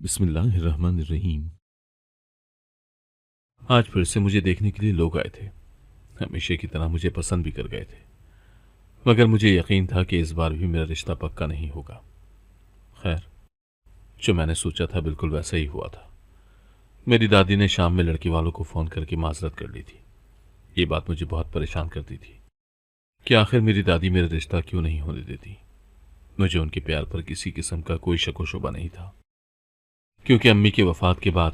بسم اللہ الرحمن الرحیم۔ آج پھر سے مجھے دیکھنے کے لیے لوگ آئے تھے، ہمیشہ کی طرح مجھے پسند بھی کر گئے تھے، مگر مجھے یقین تھا کہ اس بار بھی میرا رشتہ پکا نہیں ہوگا۔ خیر، جو میں نے سوچا تھا بالکل ویسا ہی ہوا تھا۔ میری دادی نے شام میں لڑکی والوں کو فون کر کے معذرت کر لی تھی۔ یہ بات مجھے بہت پریشان کرتی تھی کہ آخر میری دادی میرا رشتہ کیوں نہیں ہونے دیتی۔ مجھے ان کے پیار پر کسی قسم کا کوئی شک و شبہ نہیں تھا، کیونکہ امی کی وفات کے بعد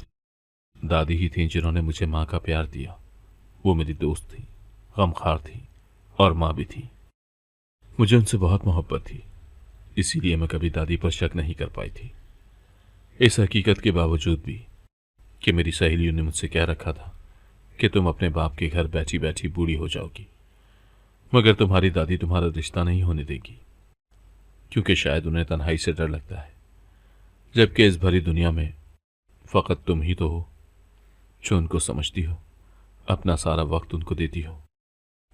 دادی ہی تھیں جنہوں نے مجھے ماں کا پیار دیا۔ وہ میری دوست تھی، غمخوار تھی اور ماں بھی تھی۔ مجھے ان سے بہت محبت تھی، اسی لیے میں کبھی دادی پر شک نہیں کر پائی تھی۔ اس حقیقت کے باوجود بھی کہ میری سہیلیوں نے مجھ سے کہہ رکھا تھا کہ تم اپنے باپ کے گھر بیٹھی بیٹھی بوڑھی ہو جاؤ گی، مگر تمہاری دادی تمہارا رشتہ نہیں ہونے دے گی، کیونکہ شاید انہیں تنہائی سے ڈر لگتا ہے، جبکہ اس بھری دنیا میں فقط تم ہی تو ہو جو ان کو سمجھتی ہو، اپنا سارا وقت ان کو دیتی ہو۔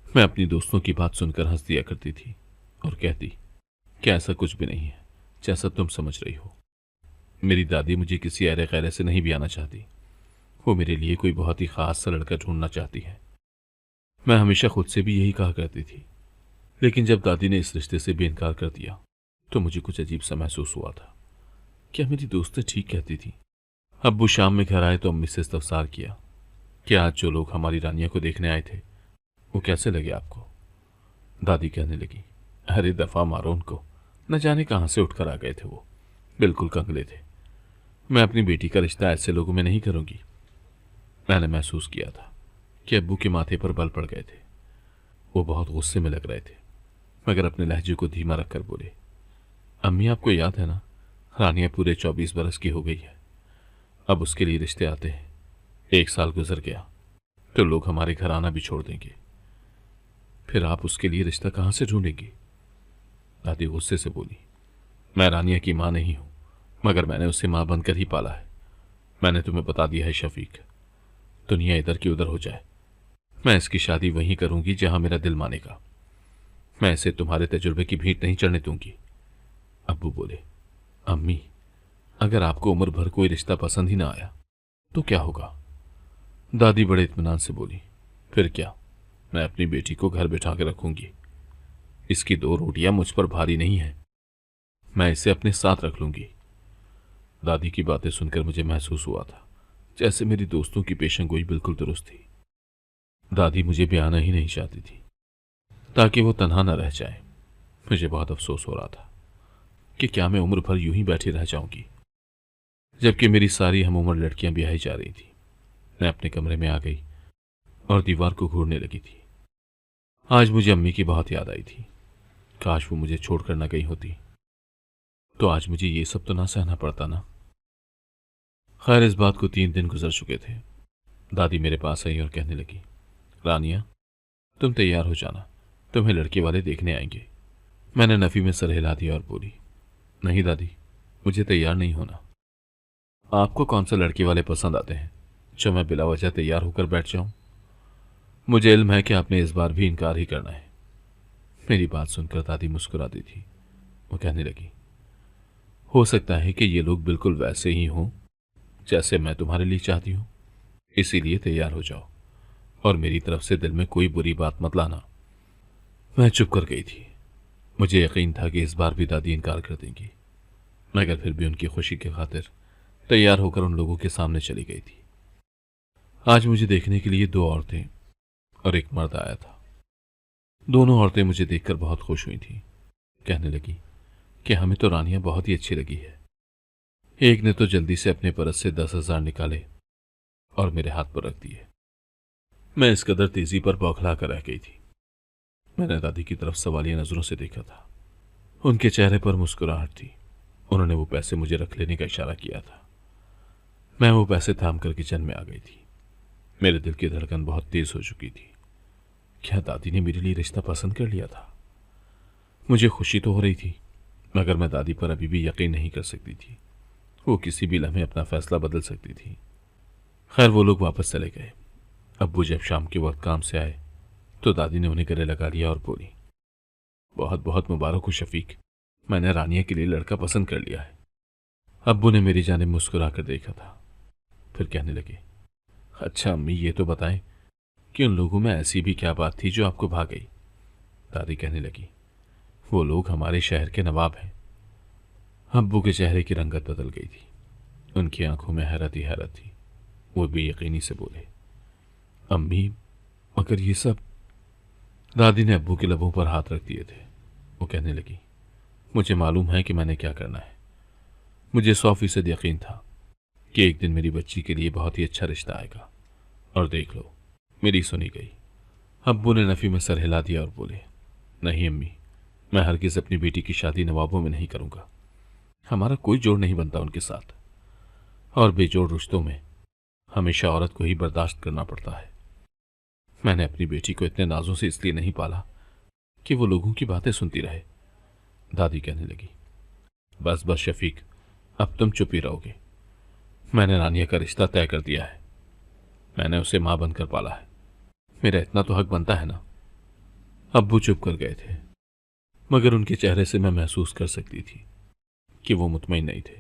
میں اپنی دوستوں کی بات سن کر ہنس دیا کرتی تھی اور کہتی کہ ایسا کچھ بھی نہیں ہے جیسا تم سمجھ رہی ہو۔ میری دادی مجھے کسی ایرے غیرے سے نہیں بیانا چاہتی، وہ میرے لیے کوئی بہت ہی خاص سا لڑکا ڈھونڈنا چاہتی ہے۔ میں ہمیشہ خود سے بھی یہی کہا کرتی تھی، لیکن جب دادی نے اس رشتے سے بھی انکار کر دیا تو مجھے کچھ عجیب سا محسوس ہوا تھا۔ کیا میری دوستیں ٹھیک کہتی تھیں؟ ابو شام میں گھر آئے تو امی سے استفسار کیا کہ آج جو لوگ ہماری رانیہ کو دیکھنے آئے تھے وہ کیسے لگے آپ کو؟ دادی کہنے لگی، ارے دفعہ مارو ان کو، نہ جانے کہاں سے اٹھ کر آ گئے تھے، وہ بالکل کنگلے تھے۔ میں اپنی بیٹی کا رشتہ ایسے لوگوں میں نہیں کروں گی۔ میں نے محسوس کیا تھا کہ ابو کے ماتھے پر بل پڑ گئے تھے۔ وہ بہت غصے میں لگ رہے تھے، مگر اپنے لہجے کو دھیما رکھ کر بولے، امی آپ کو یاد ہے نا، رانیہ پورے 24 برس کی ہو گئی ہے، اب اس کے لیے رشتے آتے ہیں۔ 1 سال گزر گیا تو لوگ ہمارے گھر آنا بھی چھوڑ دیں گے، پھر آپ اس کے لیے رشتہ کہاں سے ڈھونڈیں گی؟ دادی غصے سے بولی، میں رانیہ کی ماں نہیں ہوں، مگر میں نے اسے ماں بن کر ہی پالا ہے۔ میں نے تمہیں بتا دیا ہے شفیق، دنیا ادھر کی ادھر ہو جائے، میں اس کی شادی وہیں کروں گی جہاں میرا دل مانے گا۔ میں اسے تمہارے تجربے کی بھیٹ نہیں چڑھنے دوں گی۔ ابو بولے، امی اگر آپ کو عمر بھر کوئی رشتہ پسند ہی نہ آیا تو کیا ہوگا؟ دادی بڑے اطمینان سے بولی، پھر کیا، میں اپنی بیٹی کو گھر بٹھا کے رکھوں گی، اس کی 2 روٹیاں مجھ پر بھاری نہیں ہیں، میں اسے اپنے ساتھ رکھ لوں گی۔ دادی کی باتیں سن کر مجھے محسوس ہوا تھا جیسے میری دوستوں کی پیشن گوئی بالکل درست تھی۔ دادی مجھے بیانا ہی نہیں چاہتی تھی تاکہ وہ تنہا نہ رہ جائے۔ مجھے بہت افسوس ہو رہا تھا کہ کیا میں عمر بھر یوں ہی بیٹھی رہ جاؤں گی، جبکہ میری ساری ہم عمر لڑکیاں بیاہی جا رہی تھیں۔ میں اپنے کمرے میں آ گئی اور دیوار کو گھورنے لگی تھی۔ آج مجھے امی کی بہت یاد آئی تھی، کاش وہ مجھے چھوڑ کر نہ گئی ہوتی، تو آج مجھے یہ سب تو نہ سہنا پڑتا نا۔ خیر، اس بات کو 3 دن گزر چکے تھے۔ دادی میرے پاس آئی اور کہنے لگی، رانیہ تم تیار ہو جانا، تمہیں لڑکے والے دیکھنے آئیں گے۔ میں نے نفی میں سر ہلا دیا اور بولی، نہیں دادی، مجھے تیار نہیں ہونا۔ آپ کو کون سے لڑکے والے پسند آتے ہیں جو میں بلا وجہ تیار ہو کر بیٹھ جاؤں؟ مجھے علم ہے کہ آپ نے اس بار بھی انکار ہی کرنا ہے۔ میری بات سن کر دادی مسکرا دی تھی۔ وہ کہنے لگی، ہو سکتا ہے کہ یہ لوگ بالکل ویسے ہی ہوں جیسے میں تمہارے لیے چاہتی ہوں، اسی لیے تیار ہو جاؤ اور میری طرف سے دل میں کوئی بری بات مت لانا۔ میں چپ کر گئی تھی۔ مجھے یقین تھا کہ اس بار بھی دادی انکار کر دیں گی، مگر پھر بھی ان کی خوشی کی خاطر تیار ہو کر ان لوگوں کے سامنے چلی گئی تھی۔ آج مجھے دیکھنے کے لیے 2 عورتیں اور ایک مرد آیا تھا۔ دونوں عورتیں مجھے دیکھ کر بہت خوش ہوئی تھیں، کہنے لگی کہ ہمیں تو رانیہ بہت ہی اچھی لگی ہے۔ ایک نے تو جلدی سے اپنے پرس سے 10,000 نکالے اور میرے ہاتھ پر رکھ دیے۔ میں اس قدر تیزی پر بوکھلا کر رہ گئی تھی۔ میں نے دادی کی طرف سوالیہ نظروں سے دیکھا تھا، ان کے چہرے پر مسکراہٹ تھی۔ انہوں نے وہ پیسے مجھے رکھ لینے کا اشارہ کیا تھا۔ میں وہ پیسے تھام کر کچن میں آ گئی تھی۔ میرے دل کی دھڑکن بہت تیز ہو چکی تھی۔ کیا دادی نے میرے لیے رشتہ پسند کر لیا تھا؟ مجھے خوشی تو ہو رہی تھی، مگر میں دادی پر ابھی بھی یقین نہیں کر سکتی تھی۔ وہ کسی بھی لمحے اپنا فیصلہ بدل سکتی تھی۔ خیر، وہ لوگ واپس چلے گئے۔ ابو جب شام کے وقت کام سے آئے تو دادی نے انہیں گلے لگا لیا اور بولی، بہت بہت مبارک ہو شفیق، میں نے رانیہ کے لیے لڑکا پسند کر لیا ہے۔ ابو نے میری جانب مسکرا کر دیکھا تھا، پھر کہنے لگے، اچھا امی یہ تو بتائیں کہ ان لوگوں میں ایسی بھی کیا بات تھی جو آپ کو بھا گئی؟ دادی کہنے لگی، وہ لوگ ہمارے شہر کے نواب ہیں۔ ابو کے چہرے کی رنگت بدل گئی تھی، ان کی آنکھوں میں حیرت ہی حیرت تھی۔ وہ بے یقینی سے بولے، امی مگر یہ سب؟ دادی نے ابو کے لبوں پر ہاتھ رکھ دیے تھے۔ وہ کہنے لگی، مجھے معلوم ہے کہ میں نے کیا کرنا ہے۔ مجھے 100% یقین تھا کہ ایک دن میری بچی کے لیے بہت ہی اچھا رشتہ آئے گا، اور دیکھ لو میری سنی گئی۔ ابو نے نفی میں سر ہلا دیا اور بولے، نہیں امی، میں ہرگز اپنی بیٹی کی شادی نوابوں میں نہیں کروں گا۔ ہمارا کوئی جوڑ نہیں بنتا ان کے ساتھ، اور بے جوڑ رشتوں میں ہمیشہ عورت کو ہی برداشت کرنا پڑتا ہے۔ میں نے اپنی بیٹی کو اتنے نازوں سے اس لیے نہیں پالا کہ وہ لوگوں کی باتیں سنتی رہے۔ دادی کہنے لگی، بس بس شفیق، اب تم چپ ہی رہو گے۔ میں نے رانیہ کا رشتہ طے کر دیا ہے، میں نے اسے ماں بن کر پالا ہے، میرا اتنا تو حق بنتا ہے نا۔ ابو چپ کر گئے تھے، مگر ان کے چہرے سے میں محسوس کر سکتی تھی کہ وہ مطمئن نہیں تھے۔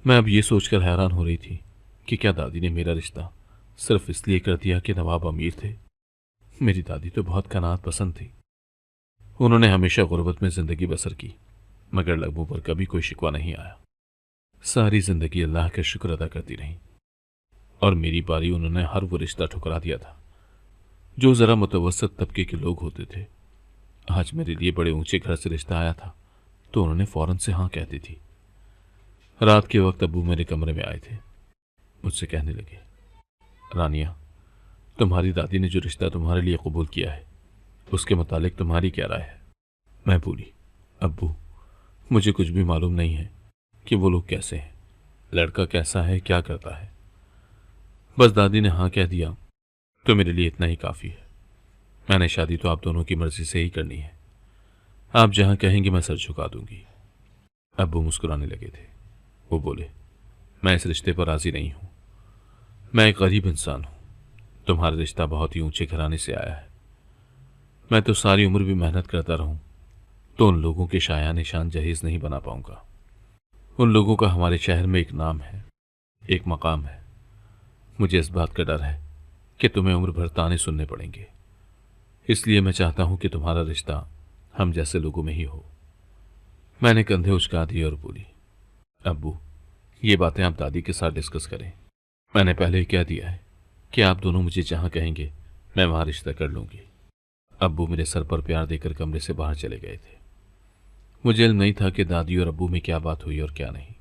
میں اب یہ سوچ کر حیران ہو رہی تھی کہ کیا دادی نے میرا رشتہ صرف اس لیے کر دیا کہ نواب امیر تھے؟ میری دادی تو بہت قناعت پسند تھی، انہوں نے ہمیشہ غربت میں زندگی بسر کی، مگر لبوں پر کبھی کوئی شکوہ نہیں آیا۔ ساری زندگی اللہ کا شکر ادا کرتی رہیں، اور میری باری انہوں نے ہر وہ رشتہ ٹھکرا دیا تھا جو ذرا متوسط طبقے کے لوگ ہوتے تھے۔ آج میرے لیے بڑے اونچے گھر سے رشتہ آیا تھا تو انہوں نے فوراً سے ہاں کہہ دی تھی۔ رات کے وقت ابو میرے کمرے میں آئے تھے، مجھ سے کہنے لگے، رانیہ، تمہاری دادی نے جو رشتہ تمہارے لیے قبول کیا ہے اس کے متعلق تمہاری کیا رائے ہے؟ میں بولی، ابو مجھے کچھ بھی معلوم نہیں ہے کہ وہ لوگ کیسے ہیں، لڑکا کیسا ہے، کیا کرتا ہے۔ بس دادی نے ہاں کہہ دیا تو میرے لیے اتنا ہی کافی ہے۔ میں نے شادی تو آپ دونوں کی مرضی سے ہی کرنی ہے، آپ جہاں کہیں گے میں سر جھکا دوں گی۔ ابو مسکرانے لگے تھے، وہ بولے، میں اس رشتے پر راضی نہیں ہوں۔ میں ایک غریب انسان ہوں، تمہارا رشتہ بہت ہی اونچے گھرانے سے آیا ہے۔ میں تو ساری عمر بھی محنت کرتا رہوں تو ان لوگوں کے شایان نشان جہیز نہیں بنا پاؤں گا۔ ان لوگوں کا ہمارے شہر میں ایک نام ہے، ایک مقام ہے۔ مجھے اس بات کا ڈر ہے کہ تمہیں عمر بھر تانے سننے پڑیں گے، اس لیے میں چاہتا ہوں کہ تمہارا رشتہ ہم جیسے لوگوں میں ہی ہو۔ میں نے کندھے اچکا دیے اور بولی، ابو یہ باتیں آپ دادی کے ساتھ ڈسکس کریں، میں نے پہلے ہی کہہ دیا ہے کہ آپ دونوں مجھے جہاں کہیں گے میں وہاں رشتہ کر لوں گی۔ ابو میرے سر پر پیار دے کر کمرے سے باہر چلے گئے تھے۔ مجھے علم نہیں تھا کہ دادی اور ابو میں کیا بات ہوئی اور کیا نہیں،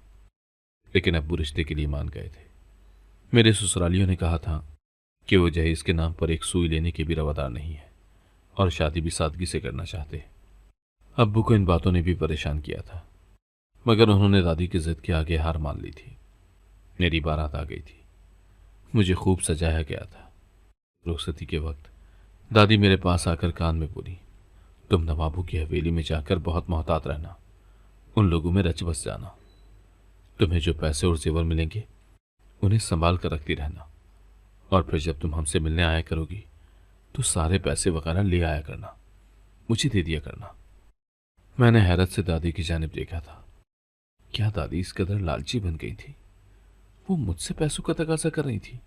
لیکن ابو رشتے کے لیے مان گئے تھے۔ میرے سسرالیوں نے کہا تھا کہ وہ جہیز کے نام پر ایک سوئی لینے کے بھی روادار نہیں ہے، اور شادی بھی سادگی سے کرنا چاہتے ہیں۔ ابو کو ان باتوں نے بھی پریشان کیا تھا، مگر انہوں نے دادی کی ضد کے آگے ہار مان لی تھی۔ میری بارات آ گئی تھی، مجھے خوب سجایا گیا تھا۔ رخصتی کے وقت دادی میرے پاس آ کر کان میں بولی، تم نوابوں کی حویلی میں جا کر بہت محتاط رہنا، ان لوگوں میں رچ بس جانا، تمہیں جو پیسے اور زیور ملیں گے انہیں سنبھال کر رکھتی رہنا، اور پھر جب تم ہم سے ملنے آیا کرو گی تو سارے پیسے وغیرہ لے آیا کرنا، مجھے دے دیا کرنا۔ میں نے حیرت سے دادی کی جانب دیکھا تھا، کیا دادی اس قدر لالچی بن گئی تھی؟ وہ مجھ سے پیسوں کا تقاضا کر رہی تھی؟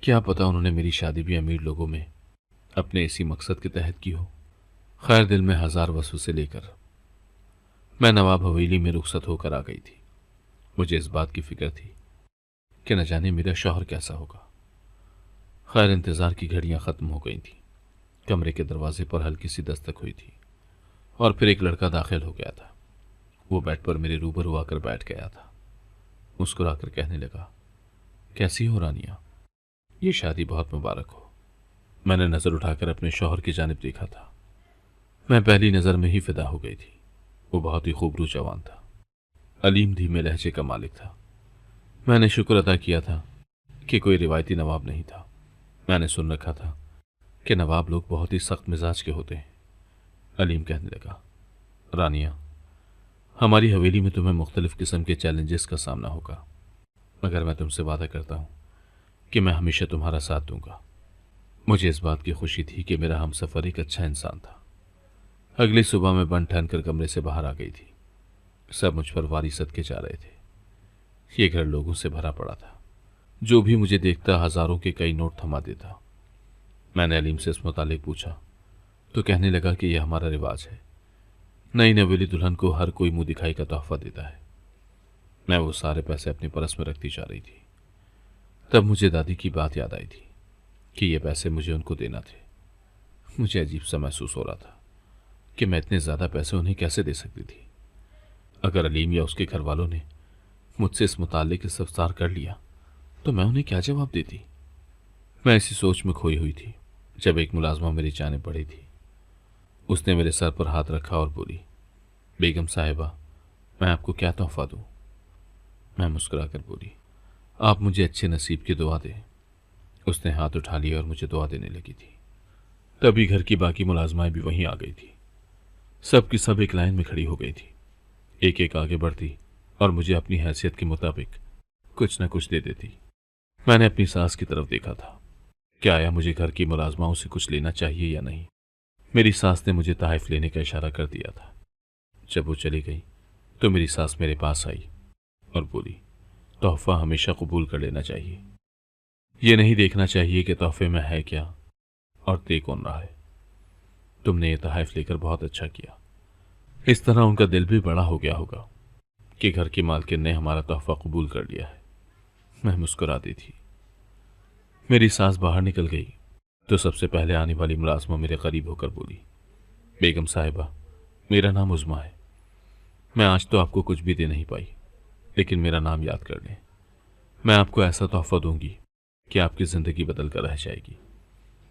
کیا پتا انہوں نے میری شادی بھی امیر لوگوں میں اپنے اسی مقصد کے تحت کی ہو۔ خیر، دل میں ہزار وسوسے لے کر میں نواب حویلی میں رخصت ہو کر آ گئی تھی۔ مجھے اس بات کی فکر تھی کہ نہ جانے میرا شوہر کیسا ہوگا۔ خیر، انتظار کی گھڑیاں ختم ہو گئی تھیں۔ کمرے کے دروازے پر ہلکی سی دستک ہوئی تھی، اور پھر ایک لڑکا داخل ہو گیا تھا۔ وہ بیڈ پر میرے روبرو آ کر بیٹھ گیا تھا، مسکرا کر کہنے لگا، کیسی ہو رانیہ؟ یہ شادی بہت مبارک ہو۔ میں نے نظر اٹھا کر اپنے شوہر کی جانب دیکھا تھا۔ میں پہلی نظر میں ہی فدا ہو گئی تھی۔ وہ بہت ہی خوبرو جوان تھا، علیم دھیمے لہجے کا مالک تھا۔ میں نے شکر ادا کیا تھا کہ کوئی روایتی نواب نہیں تھا۔ میں نے سن رکھا تھا کہ نواب لوگ بہت ہی سخت مزاج کے ہوتے ہیں۔ علیم کہنے لگا، رانیہ، ہماری حویلی میں تمہیں مختلف قسم کے چیلنجز کا سامنا ہوگا، مگر میں تم سے وعدہ کرتا ہوں کہ میں ہمیشہ تمہارا ساتھ دوں گا۔ مجھے اس بات کی خوشی تھی کہ میرا ہم سفر ایک اچھا انسان تھا۔ اگلی صبح میں بن ٹھن کر کمرے سے باہر آ گئی تھی۔ سب مجھ پر واری صدقے جا رہے تھے۔ یہ گھر لوگوں سے بھرا پڑا تھا، جو بھی مجھے دیکھتا ہزاروں کے کئی نوٹ تھما دیتا۔ میں نے علیم سے اس متعلق پوچھا تو کہنے لگا کہ یہ ہمارا رواج ہے، نئی نویلی دلہن کو ہر کوئی منہ دکھائی کا تحفہ دیتا ہے۔ میں وہ سارے پیسے اپنی پرس میں رکھتی جا رہی تھی، تب مجھے دادی کی بات یاد آئی تھی کہ یہ پیسے مجھے ان کو دینا تھے۔ مجھے عجیب سا محسوس ہو رہا تھا کہ میں اتنے زیادہ پیسے انہیں کیسے دے سکتی تھی۔ اگر علیم یا اس کے گھر والوں نے مجھ سے اس متعلق استفسار کر لیا تو میں انہیں کیا جواب دیتی؟ میں اسی سوچ میں کھوئی ہوئی تھی جب ایک ملازمہ میری جانب بڑھی تھی۔ اس نے میرے سر پر ہاتھ رکھا اور بولی، بیگم صاحبہ، میں آپ کو کیا تحفہ دوں؟ میں مسکرا کر بولی، آپ مجھے اچھے نصیب کی دعا دیں۔ اس نے ہاتھ اٹھا لیا اور مجھے دعا دینے لگی تھی۔ تبھی گھر کی باقی ملازمائیں بھی وہیں آ گئی تھی۔ سب کی سب ایک لائن میں کھڑی ہو گئی تھی، ایک ایک آگے بڑھتی اور مجھے اپنی حیثیت کے مطابق کچھ نہ کچھ دے دیتی۔ میں نے اپنی ساس کی طرف دیکھا تھا کہ آیا مجھے گھر کی ملازماؤں سے کچھ لینا چاہیے یا نہیں۔ میری ساس نے مجھے تحائف لینے کا اشارہ کر دیا تھا۔ جب وہ چلی گئی تو میری ساس میرے پاس آئی اور بولی، تحفہ ہمیشہ قبول کر لینا چاہیے، یہ نہیں دیکھنا چاہیے کہ تحفے میں ہے کیا اور دے کون رہا ہے۔ تم نے یہ تحائف لے کر بہت اچھا کیا، اس طرح ان کا دل بھی بڑا ہو گیا ہوگا کہ گھر کی مالکن نے ہمارا تحفہ قبول کر لیا ہے۔ میں مسکرا دی تھی۔ میری ساس باہر نکل گئی تو سب سے پہلے آنے والی ملازمہ میرے قریب ہو کر بولی، بیگم صاحبہ، میرا نام عظمیٰ ہے۔ میں آج تو آپ کو کچھ بھی دے نہیں پائی، لیکن میرا نام یاد کر لیں، میں آپ کو ایسا تحفہ دوں گی کہ آپ کی زندگی بدل کر رہ جائے گی۔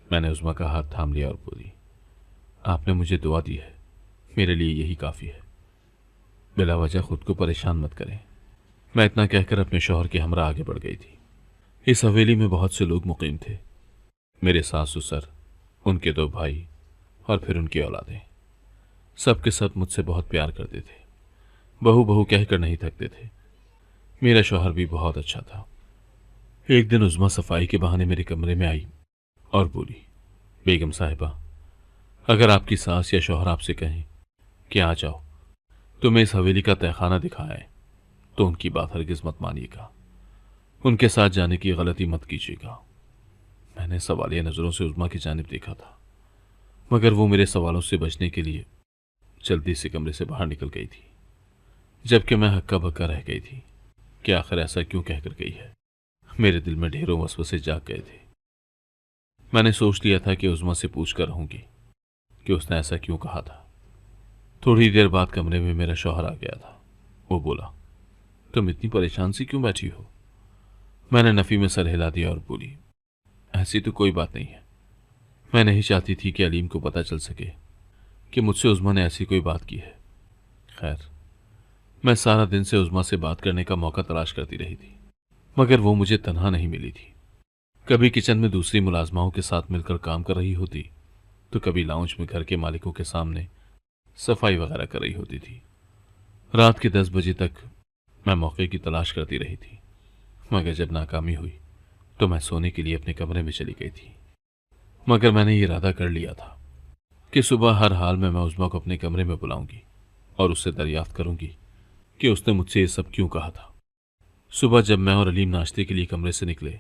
میں نے عظمیٰ کا ہاتھ تھام لیا اور بولی، آپ نے مجھے دعا دی ہے، میرے لیے یہی کافی ہے، بلا وجہ خود کو پریشان مت کریں۔ میں اتنا کہہ کر اپنے شوہر کے ہمراہ آگے بڑھ گئی تھی۔ اس حویلی میں بہت سے لوگ مقیم تھے، میرے ساس سسر، ان کے 2 بھائی اور پھر ان کی اولادیں۔ سب کے سب مجھ سے بہت پیار کرتے تھے، بہو بہو کہہ کر نہیں تھکتے تھے۔ میرا شوہر بھی بہت اچھا تھا۔ ایک دن عظمیٰ صفائی کے بہانے میرے کمرے میں آئی اور بولی، بیگم صاحبہ، اگر آپ کی ساس یا شوہر آپ سے کہیں کہ آ جاؤ تمہیں اس حویلی کا تہخانہ دکھایا ہے تو ان کی بات ہرگز مت مانیے گا، ان کے ساتھ جانے کی غلطی مت کیجیے گا۔ میں نے سوالیہ نظروں سے عظمیٰ کی جانب دیکھا تھا، مگر وہ میرے سوالوں سے بچنے کے لیے جلدی سے کمرے سے باہر نکل گئی تھی، جبکہ میں ہکا بکا رہ گئی تھی کہ آخر ایسا کیوں کہہ کر گئی ہے۔ میرے دل میں ڈھیروں وسوسے جاگ گئے تھے۔ میں نے سوچ لیا تھا کہ عظمیٰ سے پوچھ کر رہوں گی کہ اس نے ایسا کیوں کہا تھا۔ تھوڑی دیر بعد کمرے میں میرا شوہر آ گیا تھا۔ وہ بولا، تم اتنی پریشان سی کیوں بیٹھی ہو؟ میں نے نفی میں سر ہلا دیا اور بولی، ایسی تو کوئی بات نہیں ہے، میں نہیں چاہتی تھی کہ علیم کو پتہ چل سکے کہ مجھ سے عظمیٰ نے ایسی کوئی بات کی ہے۔ خیر، میں سارا دن سے عظمیٰ سے بات کرنے کا موقع تلاش کرتی رہی تھی، مگر وہ مجھے تنہا نہیں ملی تھی۔ کبھی کچن میں دوسری ملازماؤں کے ساتھ مل کر کام کر رہی ہوتی تو کبھی لاؤنج میں گھر کے مالکوں کے سامنے صفائی وغیرہ کر رہی ہوتی تھی۔ رات کے 10 بجے تک میں موقع کی تلاش کرتی رہی تھی، مگر جب ناکامی ہوئی تو میں سونے کے لیے اپنے کمرے میں چلی گئی تھی۔ مگر میں نے یہ ارادہ کر لیا تھا کہ صبح ہر حال میں عظمیٰ کو اپنے کمرے میں بلاؤں گی اور اس سے دریافت کروں گی کہ اس نے مجھ سے یہ سب کیوں کہا تھا۔ صبح جب میں اور علیم ناشتے کے لیے کمرے سے نکلے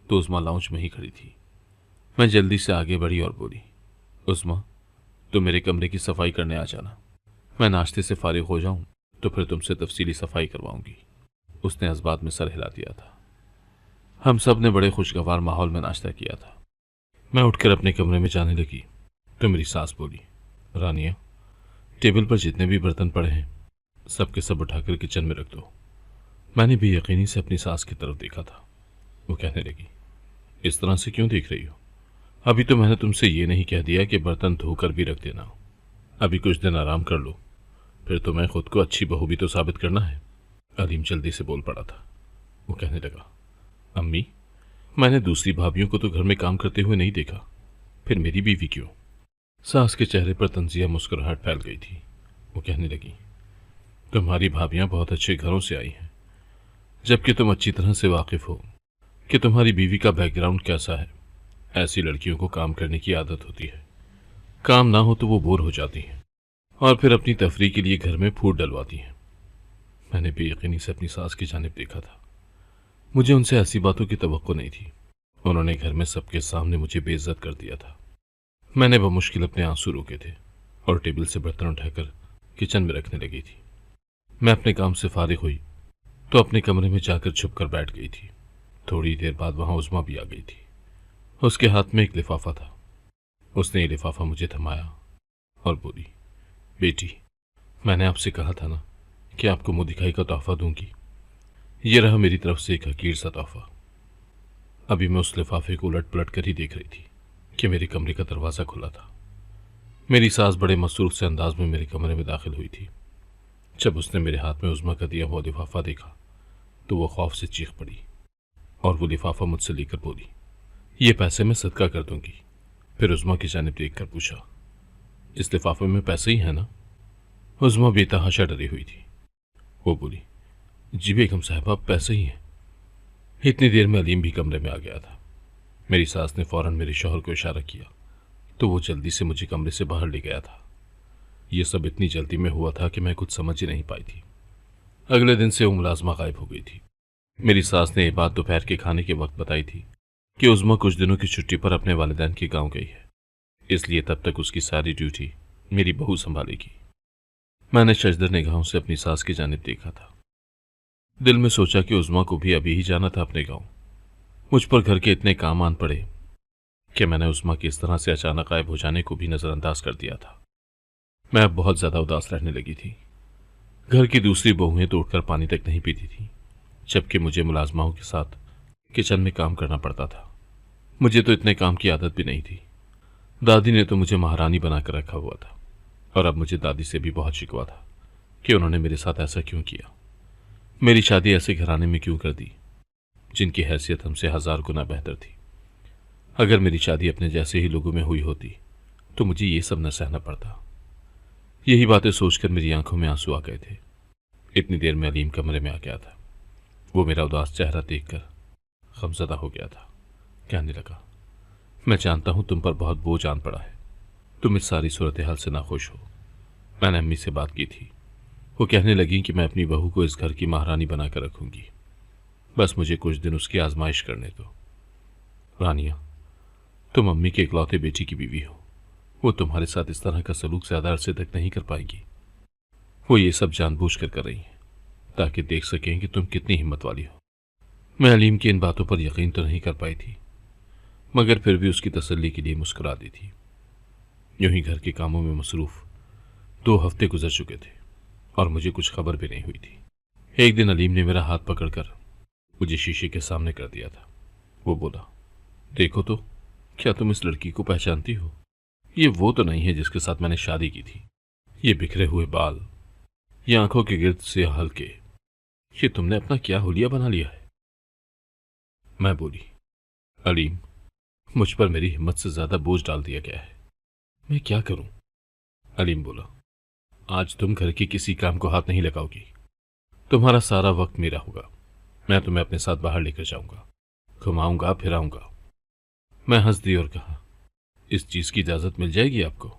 تو عظمیٰ لاؤنج میں ہی کھڑی تھی۔ میں جلدی سے آگے بڑھی اور بولی، عظمیٰ، تم میرے کمرے کی صفائی کرنے آ جانا، میں ناشتے سے فارغ ہو جاؤں تو پھر تم سے تفصیلی صفائی کرواؤں گی۔ اس نے اس بات میں سر ہلا دیا تھا۔ ہم سب نے بڑے خوشگوار ماحول میں ناشتہ کیا تھا۔ میں اٹھ کر اپنے کمرے میں جانے لگی تو میری ساس بولی، رانیہ، ٹیبل پر جتنے بھی برتن پڑے ہیں سب کے سب اٹھا کر کچن میں رکھ دو۔ میں نے بھی یقینی سے اپنی ساس کی طرف دیکھا تھا۔ وہ کہنے لگی، اس طرح سے کیوں دیکھ رہی ہو؟ ابھی تو میں نے تم سے یہ نہیں کہہ دیا کہ برتن دھو کر بھی رکھ دینا، ابھی کچھ دن آرام کر لو، پھر تمہیں خود کو اچھی بہو بھی تو ثابت کرنا ہے۔ علیم جلدی سے بول پڑا تھا۔ وہ کہنے لگا، امی، میں نے دوسری بھابھیوں کو تو گھر میں کام کرتے ہوئے نہیں دیکھا، پھر میری بیوی کیوں؟ ساس کے چہرے پر طنزیہ مسکراہٹ پھیل گئی تھی۔ وہ کہنے لگی، تمہاری بھابھیاں بہت اچھے گھروں سے آئی ہیں، جبکہ تم اچھی طرح سے واقف ہو کہ تمہاری بیوی کا بیک گراؤنڈ کیسا ہے۔ ایسی لڑکیوں کو کام کرنے کی عادت ہوتی ہے، کام نہ ہو تو وہ بور ہو جاتی ہیں اور پھر اپنی تفریح کے لیے گھر میں پھوٹ ڈلواتی ہیں۔ میں نے بے یقینی سے اپنی ساس کی جانب دیکھا تھا۔ مجھے ان سے ایسی باتوں کی توقع نہیں تھی۔ انہوں نے گھر میں سب کے سامنے مجھے بے عزت کر دیا تھا۔ میں نے بمشکل اپنے آنسو روکے تھے اور ٹیبل سے برتن اٹھا کر کچن میں رکھنے لگی تھی۔ میں اپنے کام سے فارغ ہوئی تو اپنے کمرے میں جا کر چھپ کر بیٹھ گئی تھی۔ تھوڑی دیر بعد وہاں عظمیٰ بھی آ گئی تھی۔ اس کے ہاتھ میں ایک لفافہ تھا۔ اس نے یہ لفافہ مجھے تھمایا اور بولی، بیٹی، میں نے آپ سے کہا تھا نا کہ آپ کو منہ دکھائی کا تحفہ دوں گی۔ یہ رہا میری طرف سے ایک حقیر سا تحفہ۔ ابھی میں اس لفافے کو الٹ پلٹ کر ہی دیکھ رہی تھی کہ میرے کمرے کا دروازہ کھلا تھا۔ میری ساس بڑے مصروف سے انداز میں میرے کمرے میں داخل ہوئی تھی۔ جب اس نے میرے ہاتھ میں عظمیٰ کا دیا ہوا لفافہ دیکھا تو وہ خوف سے چیخ پڑی اور وہ لفافہ مجھ سے لے کر بولی، یہ پیسے میں صدقہ کر دوں گی۔ پھر عظمیٰ کی جانب دیکھ کر پوچھا، اس لفافے میں پیسے ہی ہیں نا؟ عظمیٰ بے تحاشا ڈری ہوئی تھی۔ وہ بولی، جی بیگم صاحبہ، پیسے ہی ہیں۔ اتنی دیر میں علیم بھی کمرے میں آ گیا تھا۔ میری ساس نے فوراً میرے شوہر کو اشارہ کیا تو وہ جلدی سے مجھے کمرے سے باہر لے گیا تھا۔ یہ سب اتنی جلدی میں ہوا تھا کہ میں کچھ سمجھ ہی نہیں پائی تھی۔ اگلے دن سے وہ ملازمہ غائب ہو گئی تھی۔ میری ساس نے یہ بات دوپہر کے کھانے کے وقت بتائی تھی کہ عظمیٰ کچھ دنوں کی چھٹی پر اپنے والدین کے گاؤں گئی ہے، اس لیے تب تک اس کی ساری ڈیوٹی میری بہو سنبھالے گی۔ میں نے ششدر نگاہوں سے اپنی ساس کی جانب دیکھا تھا۔ دل میں سوچا کہ عظمیٰ کو بھی ابھی ہی جانا تھا اپنے گاؤں۔ مجھ پر گھر کے اتنے کام آن پڑے کہ میں نے عظمیٰ کی اس طرح سے اچانک غائب ہو جانے کو بھی نظر انداز کر دیا تھا۔ میں اب بہت زیادہ اداس رہنے لگی تھی۔ گھر کی دوسری بہویں تو اٹھ کر پانی تک نہیں پیتی تھیں، جبکہ مجھے ملازماؤں کے ساتھ کچن میں کام کرنا پڑتا تھا۔ مجھے تو اتنے کام کی عادت بھی نہیں تھی۔ دادی نے تو مجھے مہارانی بنا کر رکھا ہوا تھا، اور اب مجھے دادی سے بھی بہت شکوہ تھا کہ انہوں نے میرے ساتھ ایسا کیوں کیا، میری شادی ایسے گھرانے میں کیوں کر دی جن کی حیثیت ہم سے 1000 گنا بہتر تھی۔ اگر میری شادی اپنے جیسے ہی لوگوں میں ہوئی ہوتی تو مجھے یہ سب نہ سہنا پڑتا۔ یہی باتیں سوچ کر میری آنکھوں میں آنسو آ گئے تھے۔ اتنی دیر میں علیم کمرے میں آ گیا تھا۔ وہ میرا اداس چہرہ دیکھ کر غمزدہ ہو گیا تھا۔ کہنے لگا، میں جانتا ہوں تم پر بہت بوجھ آن پڑا ہے، تم اس ساری صورتحال سے ناخوش ہو۔ میں نے امی سے بات کی تھی، وہ کہنے لگی کہ میں اپنی بہو کو اس گھر کی مہارانی بنا کر رکھوں گی، بس مجھے کچھ دن اس کی آزمائش کرنے دو۔ رانیہ، تم امی کے اکلوتے بیٹی کی بیوی ہو، وہ تمہارے ساتھ اس طرح کا سلوک زیادہ عرصے تک نہیں کر پائے گی۔ وہ یہ سب جان بوجھ کر رہی ہیں تاکہ دیکھ سکیں کہ تم کتنی ہمت والی ہو۔ میں علیم کی ان باتوں پر یقین تو نہیں کر پائی تھی، مگر پھر بھی اس کی تسلی کے لیے مسکرا دی تھی۔ یوں ہی گھر کے کاموں میں مصروف 2 ہفتے گزر چکے تھے اور مجھے کچھ خبر بھی نہیں ہوئی تھی۔ ایک دن علیم نے میرا ہاتھ پکڑ کر مجھے شیشے کے سامنے کر دیا تھا۔ وہ بولا، دیکھو تو، کیا تم اس لڑکی کو پہچانتی ہو؟ یہ وہ تو نہیں ہے جس کے ساتھ میں نے شادی کی تھی۔ یہ بکھرے ہوئے بال، یہ آنکھوں کے گرد سیاہ حلقے، یہ تم نے اپنا کیا حلیہ بنا لیا ہے؟ میں بولی، علیم، مجھ پر میری ہمت سے زیادہ بوجھ ڈال دیا گیا ہے، میں کیا کروں؟ علیم بولا، آج تم گھر کے کسی کام کو ہاتھ نہیں لگاؤ گی، تمہارا سارا وقت میرا ہوگا۔ میں تمہیں اپنے ساتھ باہر لے کر جاؤں گا، گھماؤں گا، پھراؤں گا۔ میں ہنس دی اور کہا، اس چیز کی اجازت مل جائے گی آپ کو؟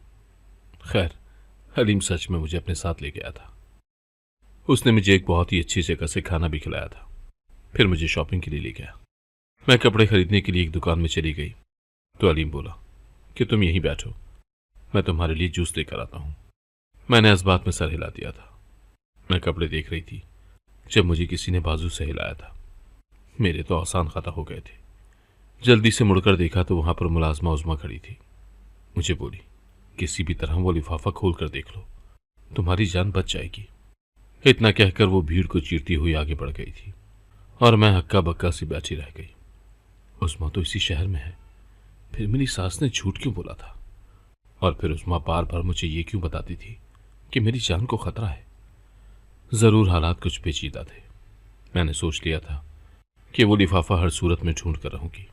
خیر، حلیم سچ میں مجھے اپنے ساتھ لے گیا تھا۔ اس نے مجھے ایک بہت ہی اچھی جگہ سے کھانا بھی کھلایا تھا، پھر مجھے شاپنگ کے لیے لے گیا۔ میں کپڑے خریدنے کے لیے ایک دکان میں چلی گئی تو علیم بولا کہ تم یہیں بیٹھو، میں تمہارے لیے جوس لے کر آتا ہوں۔ میں نے اس بات میں سر ہلا دیا تھا۔ میں کپڑے دیکھ رہی تھی جب مجھے کسی نے بازو سے ہلایا تھا۔ میرے تو آسان خطا ہو گئے تھے۔ جلدی سے مڑ کر دیکھا تو وہاں پر ملازمہ عظمیٰ کھڑی تھی۔ مجھے بولی، کسی بھی طرح وہ لفافہ کھول کر دیکھ لو، تمہاری جان بچ جائے گی۔ اتنا کہہ کر وہ بھیڑ کو چیرتی ہوئی آگے بڑھ گئی تھی اور میں ہکا بکا سی بیٹھی رہ گئی۔ عظمیٰ تو اسی شہر میں ہے، پھر میری ساس نے جھوٹ کیوں بولا تھا؟ اور پھر عظمیٰ بار بار مجھے یہ کیوں بتاتی تھی کہ میری جان کو خطرہ ہے؟ ضرور حالات کچھ پیچیدہ تھے۔ میں نے سوچ لیا تھا کہ وہ لفافہ ہر صورت میں ڈھونڈ کر رہوں گی۔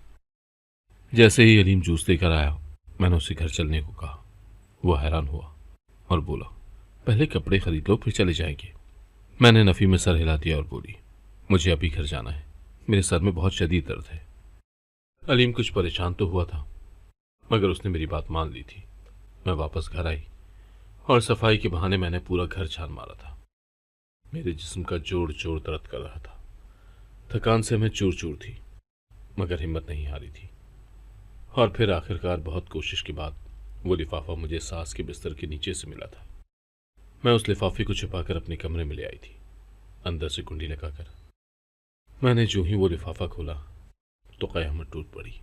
جیسے ہی علیم جوس لے کر آیا، میں نے اسے گھر چلنے کو کہا۔ وہ حیران ہوا اور بولا، پہلے کپڑے خرید لو پھر چلے جائیں گے۔ میں نے نفی میں سر ہلا دیا اور بولی، مجھے ابھی گھر جانا ہے، میرے سر میں بہت شدید درد ہے۔ علیم کچھ پریشان تو ہوا تھا، مگر اس نے میری بات مان لی تھی۔ میں واپس گھر آئی اور صفائی کے بہانے میں نے پورا گھر چھان مارا تھا۔ میرے جسم کا جوڑ جوڑ درد کر رہا تھا، تھکان سے میں چور چور تھی، مگر ہمت نہیں ہاری تھی۔ اور پھر آخرکار بہت کوشش کے بعد وہ لفافہ مجھے ساس کے بستر کے نیچے سے ملا تھا۔ میں اس لفافے کو چھپا کر اپنے کمرے میں لے آئی تھی، اندر سے کنڈی لگا کر۔ میں نے جو ہی وہ لفافہ کھولا تو قیامت ٹوٹ پڑی،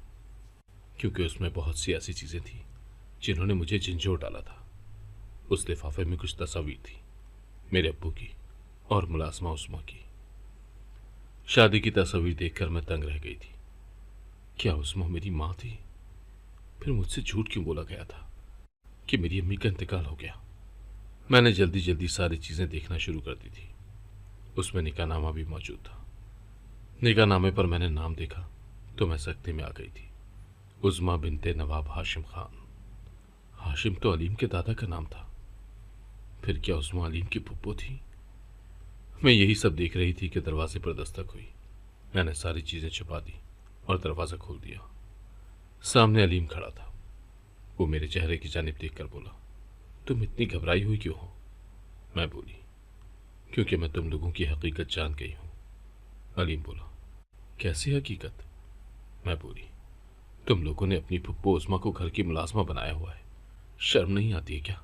کیونکہ اس میں بہت سی ایسی چیزیں تھیں جنہوں نے مجھے جھنجھوڑ ڈالا تھا۔ اس لفافے میں کچھ تصاویر تھی، میرے ابو کی اور ملازمہ عظمیٰ کی۔ شادی کی تصاویر دیکھ کر میں تنگ رہ گئی تھی۔ کیا عظمیٰ میری ماں تھی؟ پھر مجھ سے جھوٹ کیوں بولا گیا تھا کہ میری امی کا انتقال ہو گیا؟ میں نے جلدی جلدی ساری چیزیں دیکھنا شروع کر دی تھی۔ اس میں نکاح نامہ بھی موجود تھا۔ نکاح نامے پر میں نے نام دیکھا تو میں سکتے میں آ گئی تھی، عظمیٰ بنت نواب ہاشم خان۔ ہاشم تو علیم کے دادا کا نام تھا، پھر کیا عظمیٰ علیم کی پھپھو تھی؟ میں یہی سب دیکھ رہی تھی کہ دروازے پر دستک ہوئی۔ میں نے ساری چیزیں چھپا دی اور دروازہ کھول دیا۔ سامنے علیم کھڑا تھا۔ وہ میرے چہرے کی جانب دیکھ کر بولا، تم اتنی گھبرائی ہوئی کیوں ہو؟ میں بولی، کیونکہ میں تم لوگوں کی حقیقت جان گئی ہوں۔ علیم بولا، کیسی حقیقت؟ میں بولی، تم لوگوں نے اپنی پھپھو عظمیٰ کو گھر کی ملازمہ بنایا ہوا ہے، شرم نہیں آتی ہے کیا؟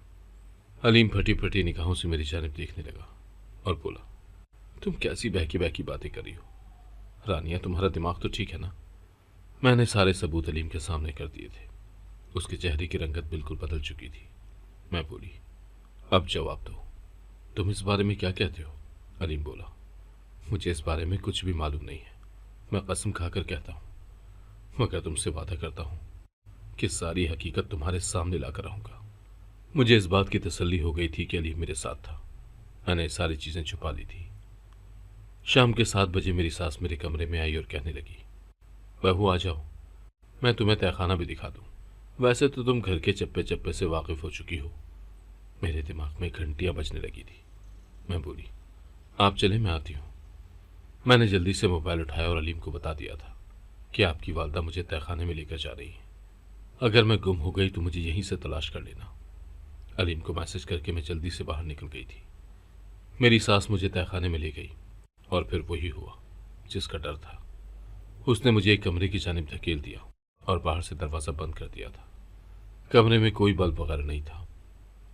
علیم پھٹی پھٹی نگاہوں سے میری جانب دیکھنے لگا اور بولا، تم کیسی بہکی بہکی باتیں کر رہی ہو؟ رانیہ، تمہارا دماغ تو ٹھیک ہے نا؟ میں نے سارے ثبوت علیم کے سامنے کر دیے تھے۔ اس کے چہرے کی رنگت بالکل بدل چکی تھی۔ میں بولی، اب جواب دو، تم اس بارے میں کیا کہتے ہو؟ علیم بولا، مجھے اس بارے میں کچھ بھی معلوم نہیں ہے، میں قسم کھا کر کہتا ہوں، مگر تم سے وعدہ کرتا ہوں کہ ساری حقیقت تمہارے سامنے لا کر رہوں گا۔ مجھے اس بات کی تسلی ہو گئی تھی کہ علیم میرے ساتھ تھا۔ میں نے ساری چیزیں چھپا لی تھی۔ شام کے 7 بجے میری ساس میرے کمرے میں آئی اور کہنے لگی، بہو آ جاؤ، میں تمہیں تہہ خانہ بھی دکھا دوں، ویسے تو تم گھر کے چپے چپے سے واقف ہو چکی ہو۔ میرے دماغ میں گھنٹیاں بجنے لگی تھی۔ میں بولی، آپ چلیں، میں آتی ہوں۔ میں نے جلدی سے موبائل اٹھایا اور علیم کو بتا دیا تھا کہ آپ کی والدہ مجھے تہہ خانے میں لے کر جا رہی ہیں، اگر میں گم ہو گئی تو مجھے یہیں سے تلاش کر لینا۔ علیم کو میسج کر کے میں جلدی سے باہر نکل گئی تھی۔ میری ساس مجھے تہہ خانے میں لے گئی اور پھر وہی ہوا جس کا ڈر تھا۔ اس نے مجھے ایک کمرے کی جانب دھکیل دیا اور باہر سے دروازہ بند کر دیا تھا۔ کمرے میں کوئی بلب وغیرہ نہیں تھا۔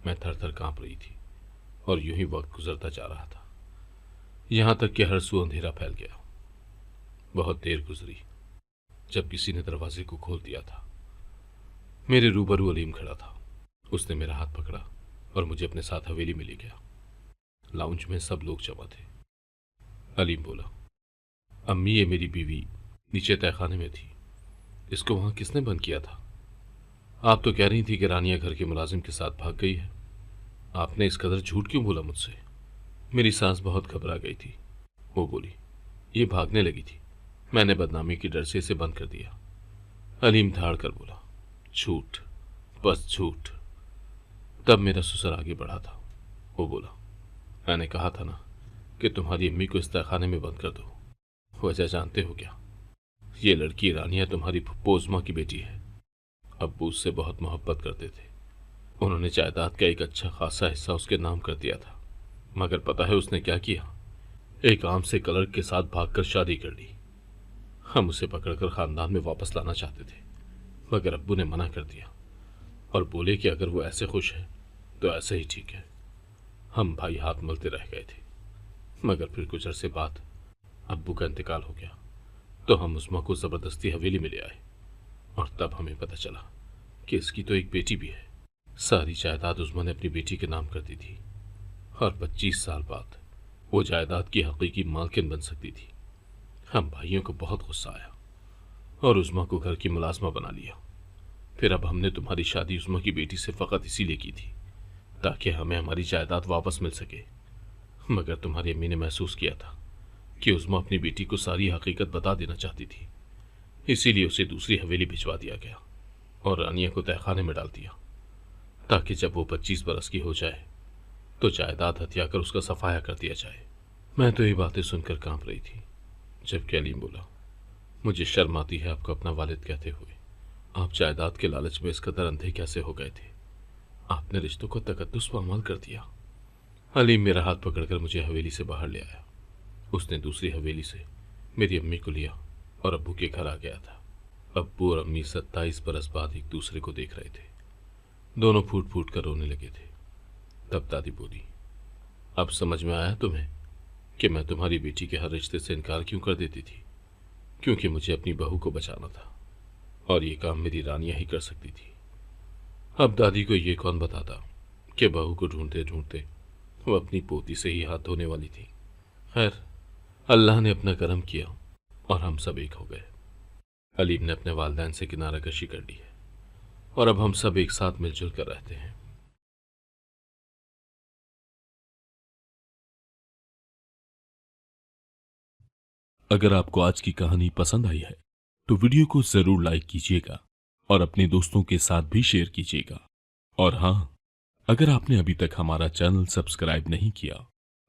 میں تھر تھر کانپ رہی تھی اور یوں ہی وقت گزرتا جا رہا تھا، یہاں تک کہ ہر سو اندھیرا پھیل گیا۔ بہت دیر گزری جب کسی نے دروازے کو کھول دیا تھا۔ میرے روبرو علیم کھڑا تھا۔ اس نے میرا ہاتھ پکڑا اور مجھے اپنے ساتھ حویلی میں لے گیا۔ لاؤنج میں سب لوگ جمع تھے۔ علیم بولا، امی، یہ میری بیوی نیچے تہہ خانے میں تھی، اس کو وہاں کس نے بند کیا تھا؟ آپ تو کہہ رہی تھی کہ رانیہ گھر کے ملازم کے ساتھ بھاگ گئی ہے، آپ نے اس قدر جھوٹ کیوں بولا مجھ سے؟ میری سانس بہت گھبرا گئی تھی۔ وہ بولی، یہ بھاگنے لگی تھی، میں نے بدنامی کی ڈر سے اسے بند کر دیا۔ علیم دھاڑ کر بولا، جھوٹ، بس جھوٹ۔ تب میرا سسر آگے بڑھا تھا۔ وہ بولا، میں نے کہا تھا نا کہ تمہاری امی کو اس تہہ خانے میں بند کر دو۔ وجہ جانتے ہو کیا؟ یہ لڑکی رانیہ تمہاری پھپھو عظمیٰ کی بیٹی ہے۔ ابو اس سے بہت محبت کرتے تھے، انہوں نے جائیداد کا ایک اچھا خاصا حصہ اس کے نام کر دیا تھا، مگر پتہ ہے اس نے کیا کیا؟ ایک عام سے کلرک کے ساتھ بھاگ کر شادی کر لی۔ ہم اسے پکڑ کر خاندان میں واپس لانا چاہتے تھے، مگر ابو نے منع کر دیا اور بولے کہ اگر وہ ایسے خوش ہے تو ایسے ہی ٹھیک ہے۔ ہم بھائی ہاتھ ملتے رہ گئے تھے، مگر پھر کچھ عرصے بعد ابو کا انتقال ہو گیا تو ہم عظمیٰ کو زبردستی حویلی میں لے آئے، اور تب ہمیں پتہ چلا کہ اس کی تو ایک بیٹی بھی ہے۔ ساری جائیداد عظمیٰ نے اپنی بیٹی کے نام کر دی تھی، اور 25 سال بعد وہ جائیداد کی حقیقی مالکن بن سکتی تھی۔ ہم بھائیوں کو بہت غصہ آیا اور عظمیٰ کو گھر کی ملازمہ بنا لیا۔ پھر اب ہم نے تمہاری شادی عظمیٰ کی بیٹی سے فقط اسی لیے کی تھی تاکہ ہمیں ہماری جائیداد واپس مل سکے، مگر تمہاری امی نے محسوس کیا تھا کہ عظمیٰ اپنی بیٹی کو ساری حقیقت بتا دینا چاہتی تھی، اسی لیے اسے دوسری حویلی بھجوا دیا گیا اور رانیہ کو تہہ خانے میں ڈال دیا تاکہ جب وہ 25 برس کی ہو جائے تو جائیداد ہتھیا کر اس کا صفایا کر دیا جائے۔ میں تو یہ باتیں سن کر کانپ رہی تھی، جبکہ علیم بولا، مجھے شرم آتی ہے آپ کو اپنا والد کہتے ہوئے، آپ جائیداد کے لالچ میں اس قدر اندھے کیسے ہو گئے تھے؟ آپ نے رشتوں کو تقدس پامال کر دیا۔ علیم میرا ہاتھ پکڑ کر مجھے حویلی سے باہر لے آیا۔ اس نے دوسری حویلی سے میری امی کو لیا اور ابو کے گھر آ گیا تھا۔ ابو اور امی 27 برس بعد ایک دوسرے کو دیکھ رہے تھے۔ دونوں پھوٹ پھوٹ کر رونے لگے تھے۔ تب دادی بولی، اب سمجھ میں آیا تمہیں کہ میں تمہاری بیٹی کے ہر رشتے سے انکار کیوں کر دیتی تھی؟ کیونکہ مجھے اپنی بہو کو بچانا تھا، اور یہ کام میری رانیہ ہی کر سکتی تھی۔ اب دادی کو یہ کون بتاتا کہ بہو کو ڈھونڈتے ڈھونڈتے وہ اپنی پوتی سے ہی ہاتھ دھونے والی تھی۔ خیر، اللہ نے اپنا کرم کیا اور ہم سب ایک ہو گئے۔ علیم نے اپنے والدین سے کنارہ کشی کر لی ہے، اور اب ہم سب ایک ساتھ مل جل کر رہتے ہیں۔ اگر آپ کو آج کی کہانی پسند آئی ہے تو ویڈیو کو ضرور لائک کیجیے گا اور اپنے دوستوں کے ساتھ بھی شیئر کیجیے گا۔ اور ہاں، اگر آپ نے ابھی تک ہمارا چینل سبسکرائب نہیں کیا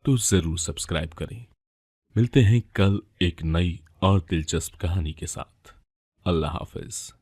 تو ضرور سبسکرائب کریں۔ ملتے ہیں کل ایک نئی اور دلچسپ کہانی کے ساتھ۔ اللہ حافظ۔